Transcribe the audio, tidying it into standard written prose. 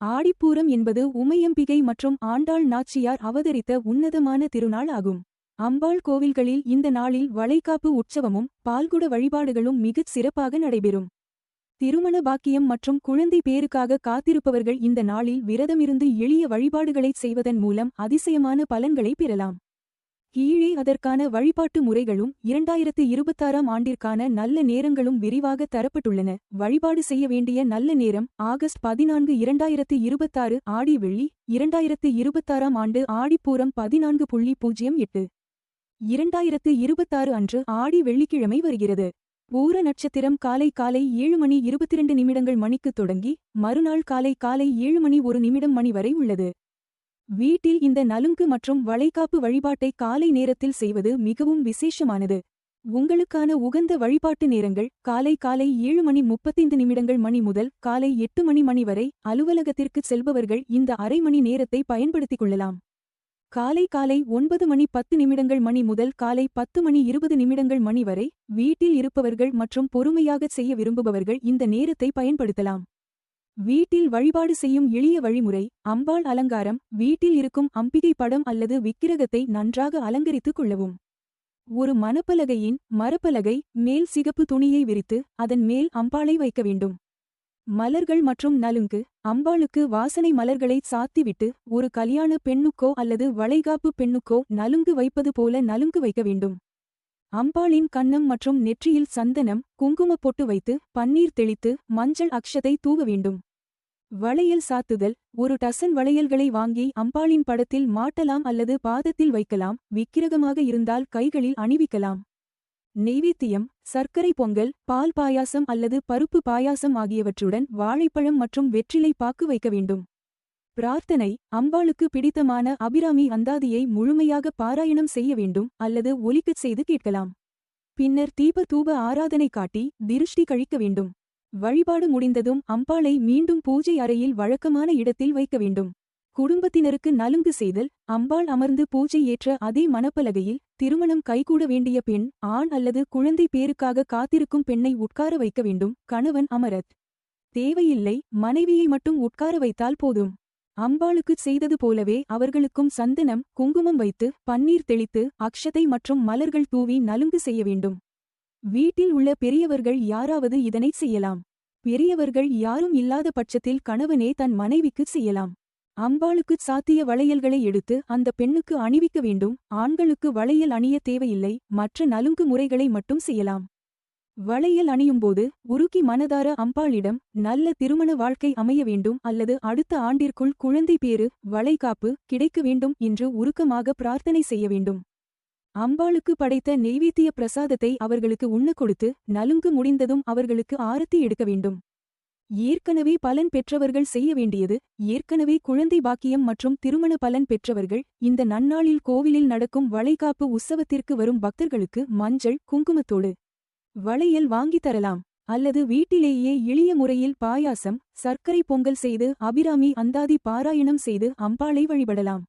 ஆடிப்பூரம் என்பது உமையம்பிகை மற்றும் ஆண்டாள் நாச்சியார் அவதரித்த உன்னதமான திருநாள் ஆகும். அம்பாள் கோவில்களில் இந்த நாளில் வளைகாப்பு உற்சவமும் பால்குட வழிபாடுகளும் மிகச் சிறப்பாக நடைபெறும். திருமண பாக்கியம் மற்றும் குழந்தை பேருக்காக காத்திருப்பவர்கள் இந்த நாளில் விரதமிருந்து எளிய வழிபாடுகளைச் செய்வதன் மூலம் அதிசயமான பலன்களை பெறலாம். கீழே அதற்கான வழிபாட்டு முறைகளும் 2026ஆம் ஆண்டிற்கான நல்ல நேரங்களும் விரிவாக தரப்பட்டுள்ளன. வழிபாடு செய்ய வேண்டிய நல்ல நேரம் ஆகஸ்ட் 14, 2026 ஆடி வெள்ளி, 2026ஆம் ஆண்டு ஆடிப்பூரம் 14.08 2026 அன்று ஆடி வெள்ளிக்கிழமை வருகிறது. பூர நட்சத்திரம் காலை 7:22 மணிக்கு தொடங்கி மறுநாள் காலை 7:01 வரை உள்ளது. வீட்டில் இந்த நலுங்கு மற்றும் வளைகாப்பு வழிபாட்டை காலை நேரத்தில் செய்வது மிகவும் விசேஷமானது. உங்களுக்கான உகந்த வழிபாட்டு நேரங்கள் காலை 7:35 முதல் காலை 8 வரை. அலுவலகத்திற்குச் செல்பவர்கள் இந்த அரை மணி நேரத்தை பயன்படுத்திக் கொள்ளலாம். காலை 9:10 முதல் காலை 10:20 வரை. வீட்டில் இருப்பவர்கள் மற்றும் பொறுமையாகச் செய்ய விரும்புபவர்கள் இந்த நேரத்தை பயன்படுத்தலாம். வீட்டில் வழிபாடு செய்யும் எளிய வழிமுறை அம்பாள் அலங்காரம். வீட்டில் இருக்கும் அம்பிகை படம் அல்லது விக்கிரகத்தை நன்றாக அலங்கரித்துக் கொள்ளவும். ஒரு மரப்பலகை மேல் சிகப்பு துணியை விரித்து அதன் மேல் அம்பாளை வைக்க வேண்டும். மலர்கள் மற்றும் நலுங்கு அம்பாளுக்கு வாசனை மலர்களை சாத்திவிட்டு ஒரு கல்யாண பெண்ணுக்கோ அல்லது வளைகாப்பு பெண்ணுக்கோ நலுங்கு வைப்பது போல நலுங்கு வைக்க வேண்டும். அம்பாளின் கன்னம் மற்றும் நெற்றியில் சந்தனம், குங்குமப் பொட்டு வைத்து பன்னீர் தெளித்து மஞ்சள் அக்ஷதை தூவ வேண்டும். வளையல் சாத்துதல் ஒரு டசன் வளையல்களை வாங்கி அம்பாளின் படத்தில் மாட்டலாம் அல்லது பாதத்தில் வைக்கலாம். விக்கிரகமாக இருந்தால் கைகளில் அணிவிக்கலாம். நெய்வேத்தியம் சர்க்கரை பொங்கல், பால் பாயாசம் அல்லது பருப்பு பாயாசம் ஆகியவற்றுடன் வாழைப்பழம் மற்றும் வெற்றிலை பாக்கு வைக்க வேண்டும். பிரார்த்தனை அம்பாளுக்கு பிடித்தமான அபிராமி அந்தாதியை முழுமையாக பாராயணம் செய்ய வேண்டும் அல்லது ஒலிக்கச் செய்து கேட்கலாம். பின்னர் தூப ஆராதனை காட்டி திருஷ்டி கழிக்க வேண்டும். வழிபாடு முடிந்ததும் அம்பாளை மீண்டும் பூஜை அறையில் வழக்கமான இடத்தில் வைக்க வேண்டும். குடும்பத்தினருக்கு நலுங்கு செய்தல் அம்பாள் அமர்ந்து பூஜை ஏற்ற அதே மணப்பலகையில் திருமணம் கைகூட வேண்டிய பெண், ஆண் அல்லது குழந்தை பேருக்காக காத்திருக்கும் பெண்ணை உட்கார வைக்க வேண்டும். கணவன் அமரத் தேவையில்லை, மனைவியை மட்டும் உட்கார வைத்தால் போதும். அம்பாளுக்குச் செய்தது போலவே அவர்களுக்கும் சந்தனம், குங்குமம் வைத்து பன்னீர் தெளித்து அக்ஷதை மற்றும் மலர்கள் தூவி நலுங்கு செய்ய வேண்டும். வீட்டில் உள்ள பெரியவர்கள் யாராவது இதனைச் செய்யலாம். பெரியவர்கள் யாரும் இல்லாத பட்சத்தில் கணவனே தன் மனைவிக்குச் செய்யலாம். அம்பாளுக்குச் சாத்திய வளையல்களை எடுத்து அந்த பெண்ணுக்கு அணிவிக்க வேண்டும். ஆண்களுக்கு வளையல் அணிய தேவையில்லை, மற்ற நலுங்கு முறைகளை மட்டும் செய்யலாம். வளையல் அணியும்போது உருக்கி மனதார அம்பாளிடம் நல்ல திருமண வாழ்க்கை அமைய வேண்டும் அல்லது அடுத்த ஆண்டிற்குள் குழந்தை பேறு, வளைகாப்பு கிடைக்க வேண்டும் என்று உருக்கமாக பிரார்த்தனை செய்ய வேண்டும். அம்பாளுக்கு படைத்த நெய்வேத்திய பிரசாதத்தை அவர்களுக்கு உண்ணக் கொடுத்து நலுங்கு முடிந்ததும் அவர்களுக்கு ஆரத்தி எடுக்க வேண்டும். ஏற்கனவே பலன் பெற்றவர்கள் செய்ய வேண்டியது ஏற்கனவே குழந்தை பாக்கியம் மற்றும் திருமண பலன் பெற்றவர்கள் இந்த நன்னாளில் கோவிலில் நடக்கும் வளைகாப்பு உற்சவத்திற்கு வரும் பக்தர்களுக்கு மஞ்சள், குங்குமத்தோடு வளையல் வாங்கித் தரலாம். அல்லது வீட்டிலேயே எளிய முறையில் பாயாசம், சர்க்கரை பொங்கல் செய்து அபிராமி அந்தாதி பாராயணம் செய்து அம்பாளை வழிபடலாம்.